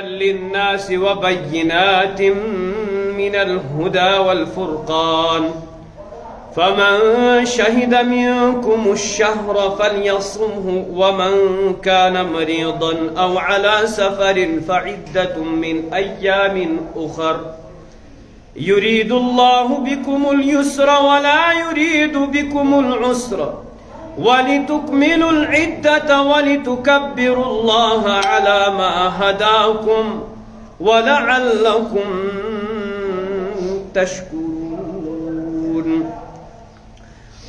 للناس وبينات من الهدى والفرقان فمن شهد منكم الشهر فليصمه ومن كان مريضا أو على سفر فعدة من أيام أخر يريد الله بكم اليسر ولا يريد بكم العسر ولتكملوا العدة ولتكبروا الله على ما هداكم ولعلكم تشكرون.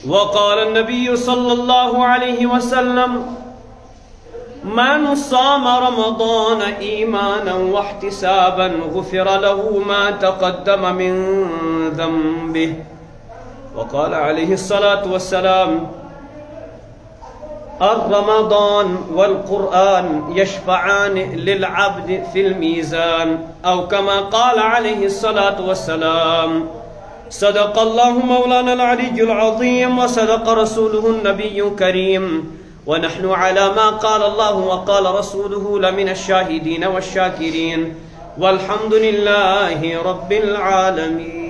وقال النبي صلى الله عليه وسلم من صام رمضان إيمانا واحتسابا غفر له ما تقدم من ذنبه. وقال عليه الصلاة والسلام الرمضان والقرآن يشفعان للعبد في الميزان أو كما قال عليه الصلاة والسلام. صدق الله مولانا العلي العظيم وصدق رسوله النبي الكريم ونحن على ما قال الله وقال رسوله لمن الشاهدين والشاكرين والحمد لله رب العالمين.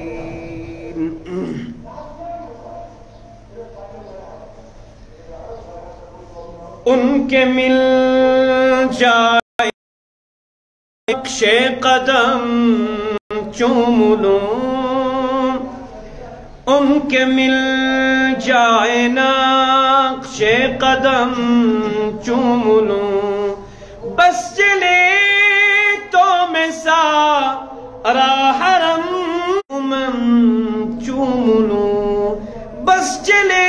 ان کے مل جائے نقش قدم چوم لوں، ان کے مل جائے نقش قدم چوم لوں، بس چلے تو میں سارا حرم چوم لوں، بس چلے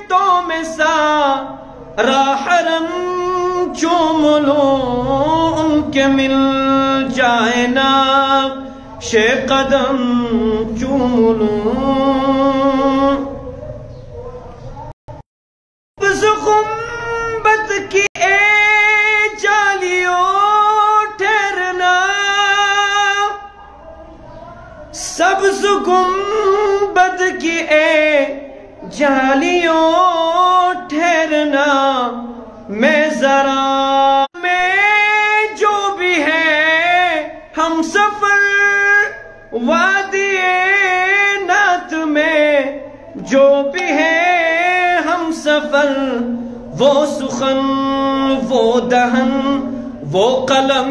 تو میں سارا حرم چوم لوں، ان کے مل جائے نقش قدم چوم لوں. سبز گنبد کی اے جالیوں ٹھہرنا، سبز گنبد کی اے جالیوں ٹھہرنا، میں ذرا میں جو بھی ہے ہم سفر وادی نعت میں جو بھی ہے ہم سفر، وہ سخن وہ دہن وہ قلم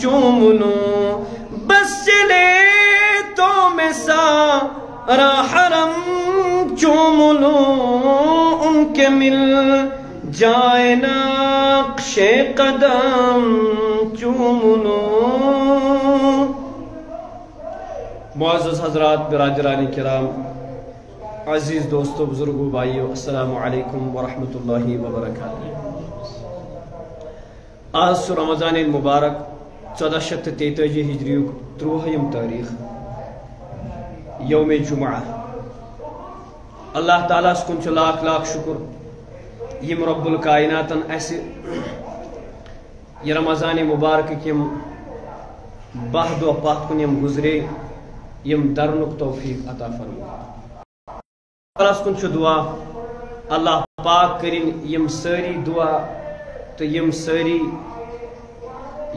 چوم لوں، بس چلے تو میں سارا حرم چوم لوں، ان کے مل جائے نقش قدم چوم لوں. معزز حضرات، برادران کرام، عزیز دوستو، بزرگو، بھائیو، السلام علیکم ورحمۃ اللہ وبرکاتہ. آج سو رمضان المبارک 1433 ہجری 30 تاریخ یوم جمعہ. اللہ تعالیٰ کن لاکھ لاکھ شکر یم رب الکائناتن ایسے یہ رمضان مبارک یم 12 دہ پات کن یم گزرے یم درنک توفیق عطا فرمو. اللہ کن دعا اللہ پاک کرن یم ساری دعا تو یم ساری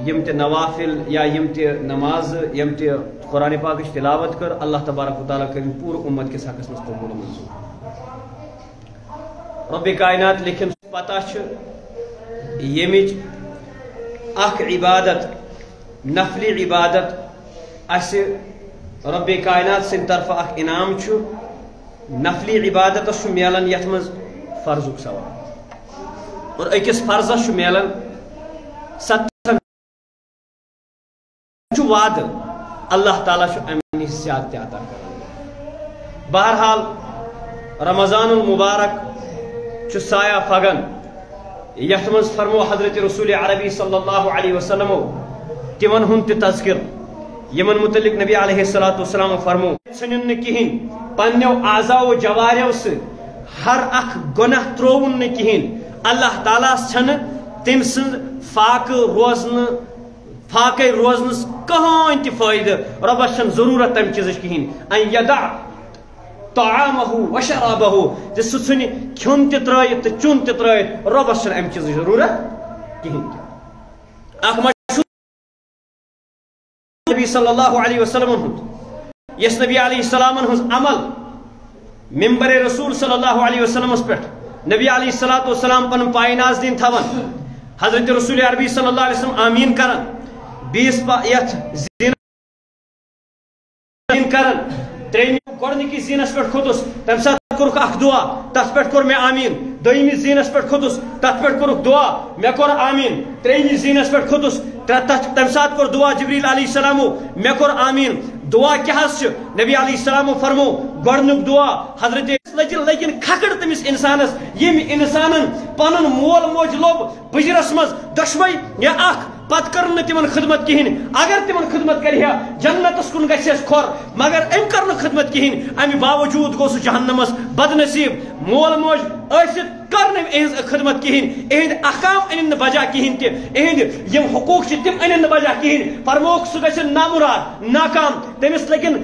یم تے نوافل یا یم تے نماز یم تے قرآن پاک تلاوت کر اللہ تبارک و تعالیٰ کرن پور امت کے حقس مز قبول منظور. رب کائنات لیکن پتہ یمچ اخ عبادت نفلی عبادت اس رب کائنات سن طرف اخ انعام نفلی عبادت ملان یت مز فرضک ثواب، اور اکس فرضس ملان 70 وعد اللہ تعالیٰ امن صحت تہ عطا کر. بہرحال رمضان المبارک سایہ فگن یت مز فرمو حضرت رسول عربی صلی اللہ علیہ وسلم تمن ہند تذکر یمن متعلق نبی علیہ الصلوۃ والسلام فرمو ژھنن کہین پنو اعضاء و جواریو سے ہر اخ گناہ ترون کہین، اللہ تعالیٰ چھن تم سن فاقے روزنس کہین تہ فائدہ، ربس چھن ضرورت تم چیز کہین ان یدع طعامه وشرابه سہ ژھن کھیون تہ ترائت تو چون تہ ترائت، ربس چھن ام چیز ضرورت کہین. صلی اللہ علیہ وسلم ہند یس نبی علیہ السلام ہز عمل ممبر رسول صلی اللہ علیہ وسلم پہ نبی علیہ السلام پن پائے ناز دین تھوان حضرت رسول عربی صلی اللہ علیہ وسلم آمین کرن بیس یت زین کرن تریم گۄڈنِکِس زینس پہ کھوتس تمہ سات کورُکھ اکھ دعا تتھ پہ کور مے آمین دویمِس زینس پہ کھوتس تتھ پہ کورُکھ دعا مے کور آمین تریمِس زینس پہ کھوتس تمہ سات کور دعا جبریل علیہ السلام مے کور آمین دعا کیا نبی علیہ السلام فرمو گۄڈنیُک دعا حضرت لیکن کھکڑ تمس انسانس یم انسانن پنن مول موج لوب بجرس مز دشوئی یا اخ پت کرن تمن خدمت کہین اگر تمن خدمت کریا جنتس کن گھس کھور مگر ام کرن خدمت کہین امی باوجود گو سہ جہنمس بد نصیب مول موج ٲسِتھ کرن اہز خدمت کہین اہند احکام ان بجا کہین تہ اہند یم حقوق تم ان بجا کہین فرموک سہ گھس نامراد ناکام تمس لیکن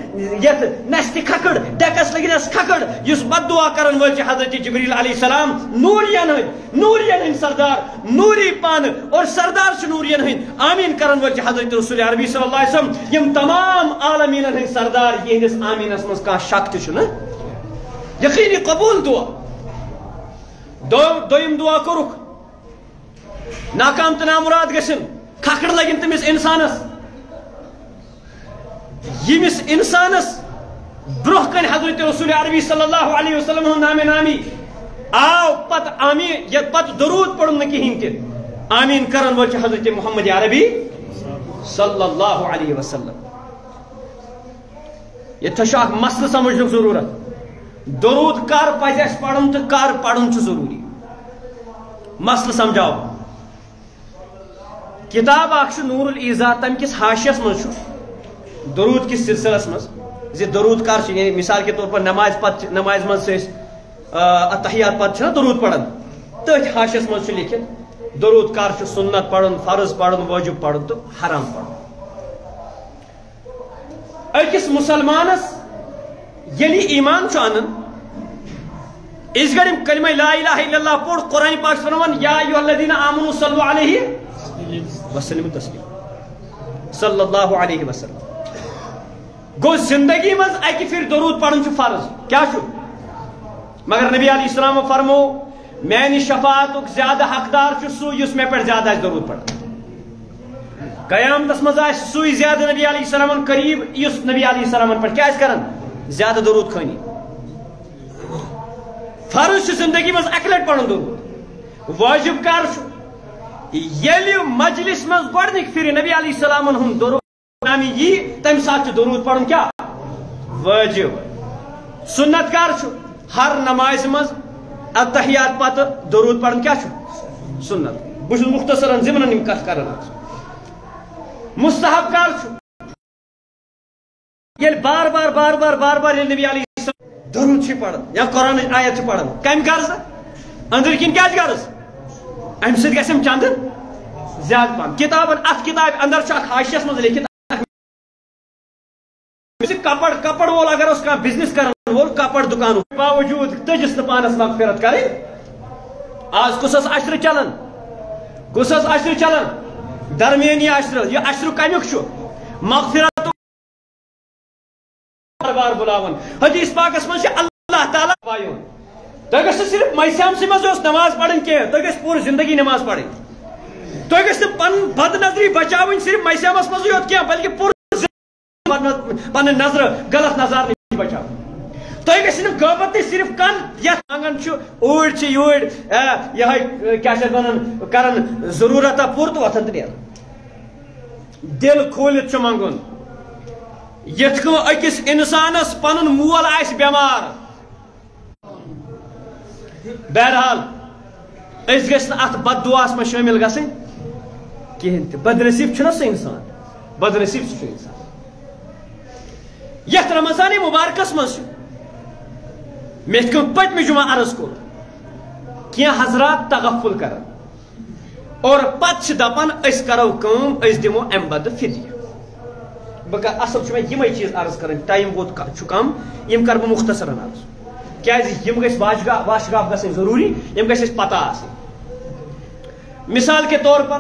یت نست کھکڑ ڈیکس لگن کھکڑ اس بد دعا کرن ول حضرت جبریل علیہ السلام نورین سردار نوری پان اور سردار چھ نورین آمین کرن ول حضرت رسول عربی صلی اللہ علیہ وسلم یم تمام عالمین ہند سردار یہندس آمینس مز کھانا شک تہ یقینی قبول دعا دویم دعا کورک ناکام تو نامراد گژھن کھکڑ لگن تمس انسانس یمس انسانس برہ کن حضرت رسول عربی صلی اللہ علیہ وسلم نام نامی آو پت آمین یت پت درود پڑھن نہ کہین تہ آمین کرن ول حضرت محمد عربی صلی اللہ علیہ وسلم یہ تھا مسئلہ سمجھنے ضرورت درود کر پز اس پڑھن تو کر پڑھن ضروری مسئلہ سمجھاو کتاب اخ نور الایضاح تم کس حاشیس مز درود کس سلسلس مز زی درود کر یعنی مثال کے طور پر نماز مز اتحیات پتہ درود پڑھن تھی حاشیس مز لکھت درود کر سنت پڑھن فرض پڑھن واجب پڑھن تو حرام پڑھن اکس مسلمانس یلی ایمان انن اس گڑ کلمہ لا الہ الا اللہ پڑھ قرآن پاک فرمان یا ایھا الذین آمنوا صلوا علیہ وسلم تسلیما صلی اللہ علیہ وسلم گو زندگی مز اکی پھر درود پڑھن فرض کیا مگر نبی علیہ السلام فرمو میانی شفاعت زیادہ حقدار سو یس مے پہ زیادہ درود پڑھن قیامتس مز سوی زیادہ نبی علیہ السلام قریب یس نبی علیہ السلام پہ کیا کرن زیادہ درود خانی فرض زندگی مز اکہ لٹ پڑھن درود واجب کر یل مجلس مز گۄڈنِک پھر نبی علیہ السلام ہند درود نامی یہ تمہ سات درود پڑھن کیا واجب سنت کر ہر نماز مز اتحیات پتہ درود پڑھن کیا سنت بہت مختصرا ضمن کت کر مستحب کر یل بار بار بار بار بار بار یل نبی علیہ السلام درود پڑھن یا قرآن آیت پڑھن کم غرض اندر کن کیا غرض ام سب گھم چند زیادہ پہن کتابن ات کتاب اندر حاشیس مز لکھت کپڑ وول اگر اس کا بزنس کرن وول کپڑ دکان باوجود تجس پانس مغفرت کریں آج کس عشر چلان کس عشر چلان درمیانی عشر یہ عشر کمیک مغفرت بار بلاون حدیث پاکس من اللہ تعالیٰ بایون تو گھو صرف میسامسی مز نماز پڑھن کی تو گھو پور زندگی نماز پڑھن تو گھو پن بد نظری بچاون صرف میسامس مز یوت کی بلکہ پور پن نظر غلط نظر نہیں بچا تو گھو غیبت صرف کن یت منگان اوڑ یوڑ یہ کیا کرن ضرورت پور تو وتھن تو نیران دل کھولت منگن یت اکس انسانس پن مول آس بیمار بہرحال اس گھن ات بد دعاس میں شامل گھن کہین تہ بد نصیب چھنا سہ انسان بد نصیب سہ انسان یت رمضان مبارکس مز مت پتم جمعہ عرض کور کی حضرات تغفل کران اور پتہ دپان اس کرو کم اس دمو ام بد فدیہ بہ اصل میں یمے چیز عرض کران ٹائم ووت کم یم کر بہ مختصرا عرض کیازِ یم گژھِ واشگاف گژھٕنۍ ضروری یم گژھِ اسہِ پتہ آسٕنۍ مثال کے طور پر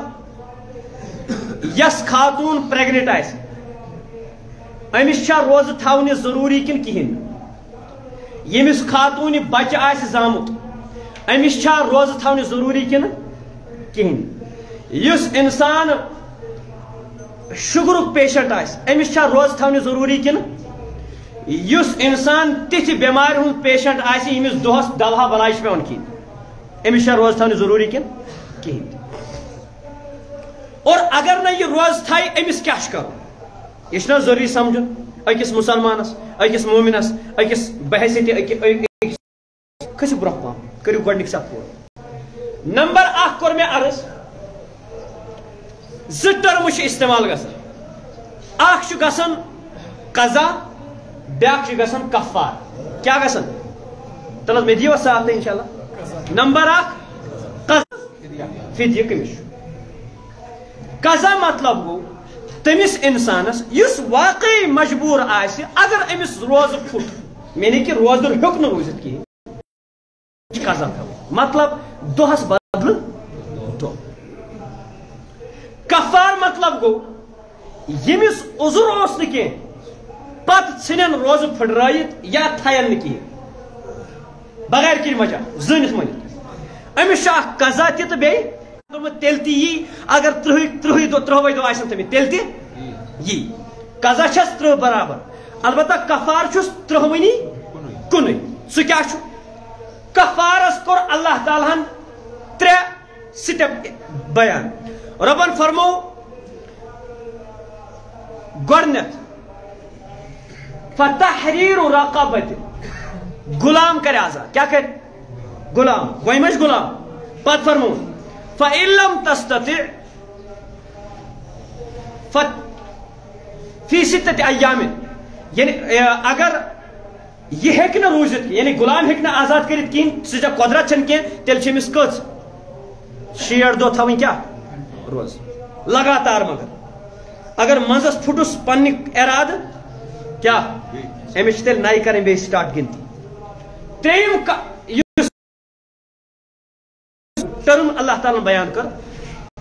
یس خاتون پریگنٹ آسہِ امس روز تھونہ ضروری کن کہین یمس خاتون بچہ آس زامت امس روز تھونہ ضروری کن کہین یس انسان شگرک پیشنٹ آس امس روز تھونہ ضروری کن یس انسان تتھ بیمار ہند پیشنٹ آس یمس دہس دوا بلائی پیون کھین امس روز تھونہ ضروری کن کہین اور اگر نا یہ روز تھائی امس کیا کرو یہ ضروری سمجھن اکس مسلمانس اکس مومنس اکس بحثیت کھسو برہ پہم کرو گۄڈنیک سپورٹ نمبر 1 کور مے عرض زٕ ٹرم استعمال گژھان اکھ گژھان قضا بیاکھ گژھان کفار کیا گژھان تلس مے دیو ساتھ انشاءاللہ نمبر 1 قضا فدیہ کمس قضا مطلب گو تمس انسانس یس واقعی مجبور آسہِ اگر امس روز پھٹ یعنی کہ روزدر ہیوک نہ روزت کہین قضا مطلب دہس بدل دہ کفار مطلب گو یمس عذر اوس نہ کی پت ژھنن روز پھٹرائیت یا تھین نہ کہین بغیر کن وجہ زنت منت امس قضا تہ بیٚیہِ تیل تی اگر ترہ دہ آسن تمہیں تیل تی یہ قضا چھس 30 برابر البتہ کفار چھس 30 کن سہ کیا چھو کفارس کور اللہ تعالیٰ ہن 3 سٹیپ بیان ربن فرمو گۄڈنیتھ فتحریر رقبۃ غلام کر آزاد کیا کر غلام گوئمش غلام پت فرمو فَإِن لَمْ تَسْتَطِعْ فِي 6 أَيَّامٍ یعنی اگر یہ ہیک نہ روزت یعنی غلام ہیک نہ آزاد کرت کین سہ قدرت چھن کین تیل چھمس کچ 60 دہ تھوین کیا روز لگاتار مگر اگر منزس پھٹس پن اراد کیا امس تیل نئی کریں بے سٹارٹ گنتی تریم ٹرم اللہ تعالیٰ بیان کر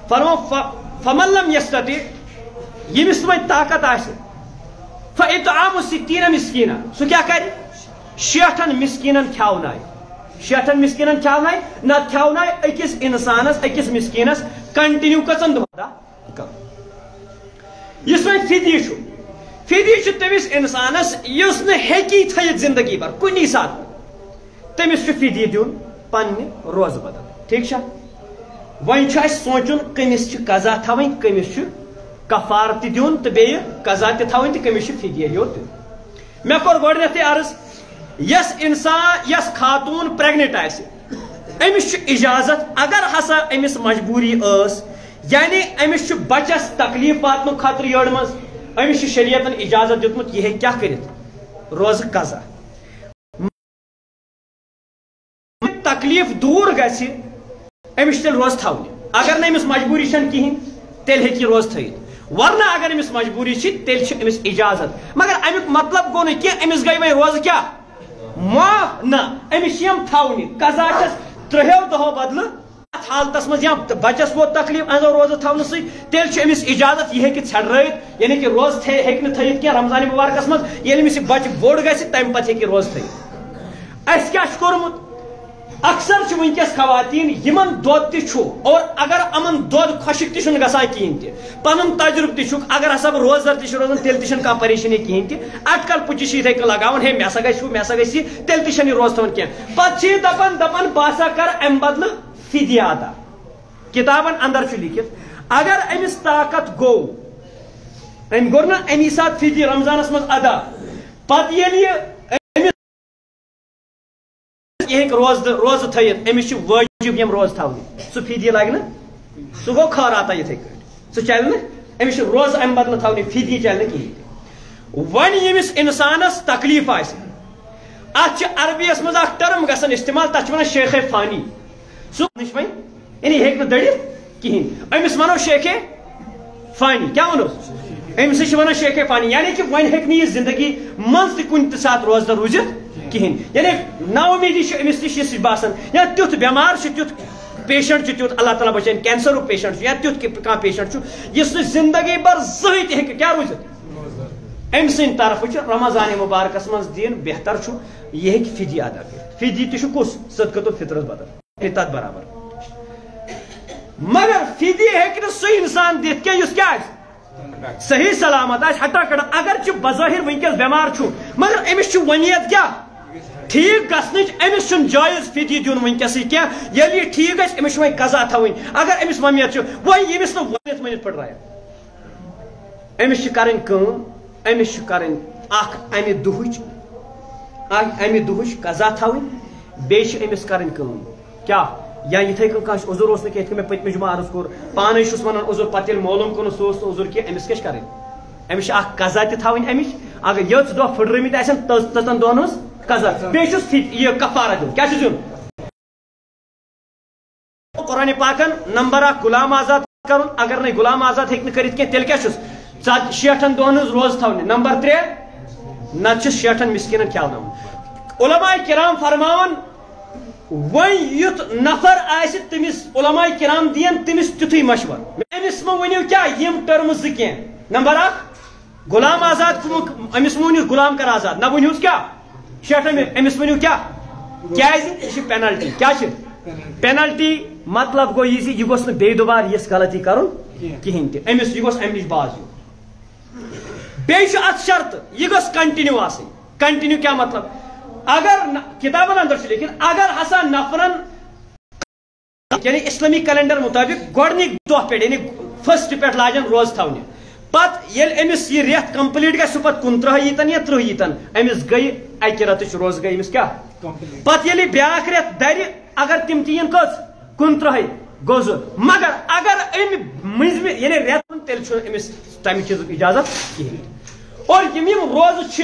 فرمو فمن لم یستطع یمس وۄنۍ طاقت آسہِ فاطعام 60 مسکینا سُہ کیا کر 60 مسکینن کھیاوناے 60 مسکینن کھیاوناے نہ کھیاوناے أکِس انسانس أکِس مسکینس کنٹینیو کژن دۄہن ادا یُس وۄنۍ فدیہ چھُ تٔمِس انسانس یُس نہٕ ہیٚکی تھٲیِتھ زندگی بھر کُنی ساتہٕ تٔمِس چھُ فدیہ دیُن پننہِ روزٕ بدل ٹھیک چھا وۄنۍ چھُ اسہِ سونچُن کٔمِس چھِ قضا تھاوٕنۍ کٔمِس چھُ کفار تہِ دیُن تہٕ بیٚیہِ قضا تہِ تھاوٕنۍ تہٕ کٔمِس چھُ فدیہ یوت دیُن مےٚ کوٚر گۄڈنیتھٕے عرض یس انسان یس خاتون پریگنٹ آسہِ أمِس چھُ اجازت اگر ہسا أمِس مجبوری ٲس یعنی أمِس چھُ بچس تکلیف واتنُک خطرٕ یٔڑ منٛز أمِس چھُ شریعتن اجازت دیُتمُت یہِ ہیٚکہِ کیاہ کٔرِتھ روزٕ قضا تکلیف دور گژھِ امس تیل روز تھاونہِ اگر نہ امس مجبوری چھن کہین تیل ہیٚکہِ روز تھٲیِتھ ورنہ اگر امس مجبوری چھ تیل چھ امس اجازت مگر امیُک مطلب گوٚو نہٕ کینٛہہ امس گٔے وۄنۍ روزٕ کیاہ معاف نہ امس چھِ یِم تھاونہِ قضا چھس 30 دۄہو بدلہٕ اتھ حالتس منٛز یا بچس ووت تکلیف انزو روزٕ تھاونہٕ سۭتۍ تیل چھُ امس اجازت یہِ ہیٚکہِ ژھٮ۪ڈرٲیِتھ یعنی کہ روز ہیٚکہِ نہٕ تھٲیِتھ کینٛہہ رمضان مبارکس منٛز ییٚلہِ أمِس یہِ بچہِ بوٚڑ گژھِ تمہِ پتہٕ ہیٚکہِ روز تھٲیِتھ اَسہِ کیاہ چھُ کوٚرمُت اکثر چھ ونکس خواتین یمن دود تہ اور اگر امن دود خشک تہ گژھان کہین تہ پن تجربہ تہ اگر ہسا روزدار تہ روزان تیل تہ کھانا پریشانی کہین تہ اٹکل پچس اتھے لگاون ہے مے ہسا گھس یہ تیل تہ روز تھوان کی پتہ دپان باسا کر ام بدل فدیہ ادا کتابن اندر لکھت اگر امس طاقت گو ام گور نا امی سات فدیہ رمضانس مز ادا پتہ یہ روز تھیت امس واجب یم روز تھونی سہ فدیہ لگہ سہ گو خاراتا اتھے سہ چل نا امس روز ام بدل تھونی فدیہ چل نا کہین ون یمس انسانس تکلیف آس ات عربیس مز اخ ٹرم گژھان استعمال تک ونان شیخ فانی سہ نش وین یعنی ہیک نہ دڑت کہین امس ونو شیخ فانی کیا ونوس امس ونان شیخ فانی یعنی کہ ون ہیک یہ زندگی من تہ کن تہ سات روزدار روزت کہین یعنی نا امیدی امس نش باسان یا تیت بیمار تیت پیشنٹ تیت اللہ تعالیٰ بچائن کینسر پیشنٹ یا تیت کھانا پیشنٹ اس زندگی بھر زہن تہ کیا روزت ام سن طرف رمضان مبارکس من دین بہتر یہ ہیکہ فدی ادا کر فدی تس صدقۃ الفطرس بدل تر برابر مگر فدی ہیکہ سہ انسان دت کیا صحیح سلامت ہٹا کڑا اگر بظاہر ونکس بیمار مگر امس ومیت کیا ٹھیک گھنچ امس جائز فدی دن ونکس کی یل یہ ٹھیک گھس امس وی قضا تھوین اگر امس ومیت وی یمس ونت ونت پھٹرائے امس امس کریں امہ دہچ قضا تھوین بیس امس کریں کیا یا اتھے کن عذر اس میں پتم جمعہ عرض کور پانے ونان عذر پتہ معلوم کن سہ عذر کی امس کیا کریں امس قضا تہ تھوین امچ اگر یژ دہ پھٹرمت آسن تتن دہن ہز قضا بیس یہ کفارہ دن کیا دن قرآن پاکن نمبر 1 غلام آزاد کرن اگر نہیں غلام آزاد ہیکہ کرت کی تیل کیا 60 دہن ہز روز تھونے نمبر 3 نت 60 مسکینن کھیاون علماء کرام فرماون ون یت نفر آس تمس علماء کرام دین تمس تیتھے مشور امس ونیو کیا یم ٹرمز کی نمبر 1 غلام آزاد امس ونیو غلام کر آزاد نہ ونیوس کیا 60 امس ونیو کیا پینلٹی کیا پینلٹی مطلب گو یہ گوس بے دوبارہ یس غلطی کرن کہین تہ امس یہ گوس ام نش باز بیس ات شرط یہ گوس کنٹینیو آسن کنٹینیو کیا مطلب اگر کتابن اندر لیکن اگر ہسا نفرن یعنی اسلامی کیلنڈر مطابق گۄڈنِک دۄہ پہ یعنی فسٹ پہ لاجن روز تھونے پت یل امس یہ ریت کمپلیٹ گھس پہ 29 یتن یا 30 یتن امس گئی اکہ رتچ روز گئی امس کیا پت یل بیاکھ ریت در اگر تم تین کس 29 گوز مگر اگر ام مز یعنی ریت تیل امس تمہ چیز اجازت کہین اور یم روز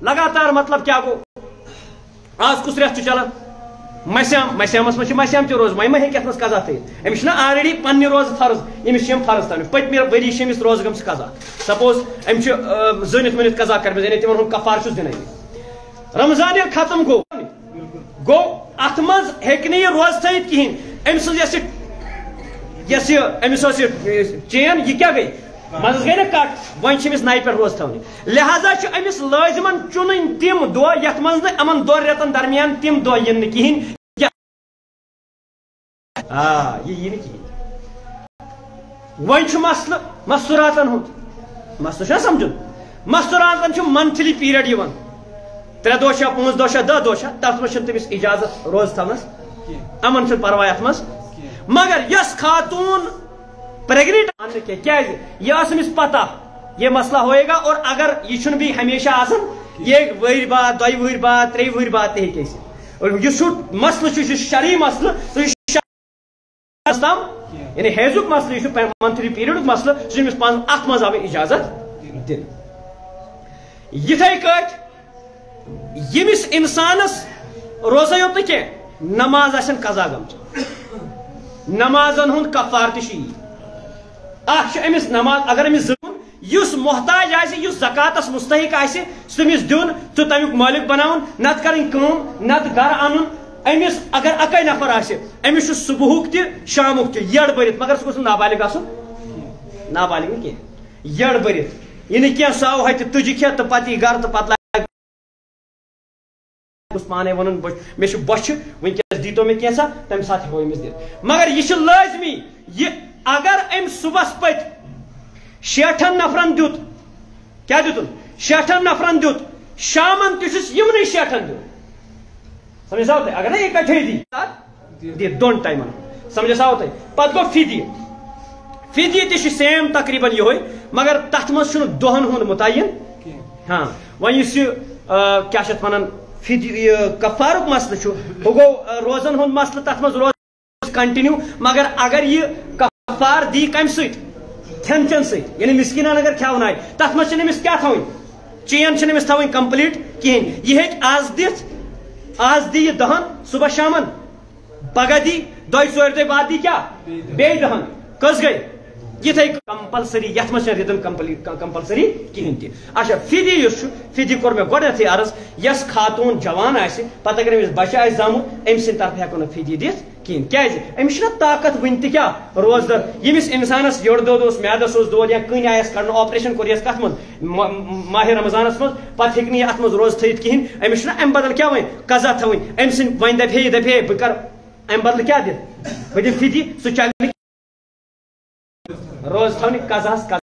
لگاتار مطلب کیا گو آج کس ریت چلان مسیامس مسیام تہ روز وی ہیکہ ات مز قضا تھیت امس آلریڈی پنہ روز فرض امس فرض تھونے پتمہ وری امس روز گمس قضا سپوز ام زنت ونت قضا کرمز یعنی تمن ہند کفار دن رمضان یل ختم گو ات مز ہیکہ یہ روز تھیت کہین ام سز یس امس چین یہ کیا گئی مز گئی نا کٹ ون امس نئی پہ روز تھونے لہذا امس لازمن چن تم دہ یت مز امن 2 ریتن درمیان تم دہ ین کہین یہ کہین ون مسل مستوراتن ہند مسل سمجھن مستوراتن منتھلی پیریڈ 3 دہ 5 دہ 10 دہ تر مز تمس اجازت روز تھونس امن پرواہ ات مز مگر یس خاتون پریگنٹ یہ امس پتہ یہ مسئلہ ہوئے گا اور اگر یہ بھی ہمیشہ آسن یہ وہر بعد 2 وہر بعد 3 وہر بعد تہ اور یہ مسئلہ شرعی مسئلہ یعنی حیضک مسئلہ یہ منتھلی پیریڈ مسئلہ سمس پان ات مز آو اجازت دن یتھے کٹ یمس انسانس روزے یوت کی نماز آسن قضا گمچ نمازن ہند کفار تہ امس نماز اگر امس اس محتاج آس زکاتس مستحق آس تمس دن تو تمیک مالک بناون نت کریں نت گھر ان امس اگر اکے نفر آس امس صبح تہ شامک تہ یڑ برت مگر سہ گوس نابالغ آسن نابالغ کی یڑ برت یہ کی سو ہتہ تجہ کھیت تو پتہ گھر تو پتہ پانے ون مے بچ ونکس دیتو مے کیسا تمہ سات ہو امس دت مگر یہ لازمی یہ اگر ام صبح پت 60 نفرن دت کیا دتن 60 نفرن دت شامن تس یمن 60 دت سمجھ آو تہ اگر اکٹھے دی 2 ٹائمن سمجھ آو تہ پت گو فدی تہ سیم تقریباً یہ مگر تت مز دہن ہند متعین ہاں ون کیا ونان فدی کفارک مسئلہ وہ گو روزن ہند مسئلہ تت مز روز کنٹینیو مگر اگر یہ کفار دی کم کھین چین ست یعنی مسکینان اگر کھیون آئی تت مز امس کیا تھوین چین امس تھوین کمپلیٹ کہین یہ آز دت آز دی یہ دہن صبح شامن پگہ دی 2 ژور دہ بعد دی کیا بی دہن کس گئی یہ کمپلسری یت مز ریتن کمپلسری کہین تہ اچھا فدی فدی کور مے گۄڈنیتھٕے عرض یس خاتون جوان آسہِ پتہ اگر امس بچہ آسہِ زامُت أمۍ سٕنٛدِ طرفہٕ ہیٚکو نہٕ فدی دِتھ کہین کیازِ أمِس چھُنہ طاقت وٕنہِ تہِ کیٛاہ روزدار ییٚمِس اِنسانس یٔڑ دود اوس میادس اوس دود یا کٔنۍ آیس کڑنہٕ آپریشن کوٚر یس کتھ منٛز ماہِ رمضانس منٛز پتہٕ ہیٚکہِ نہٕ یہِ اتھ منٛز روزٕ تھٲیِتھ کِہیٖنۍ أمِس چھُنہ امہِ بدل کیٛاہ وۄنۍ قضا تھاوٕنۍ أمۍ سٕنٛدۍ وۄنۍ دپہِ ہے بہٕ کرٕ امہِ بدلہٕ کیٛاہ دِتھ بہٕ دِمہٕ فِدی سُہ چلہِ نہٕ روزٕ تھاونہِ قضاہس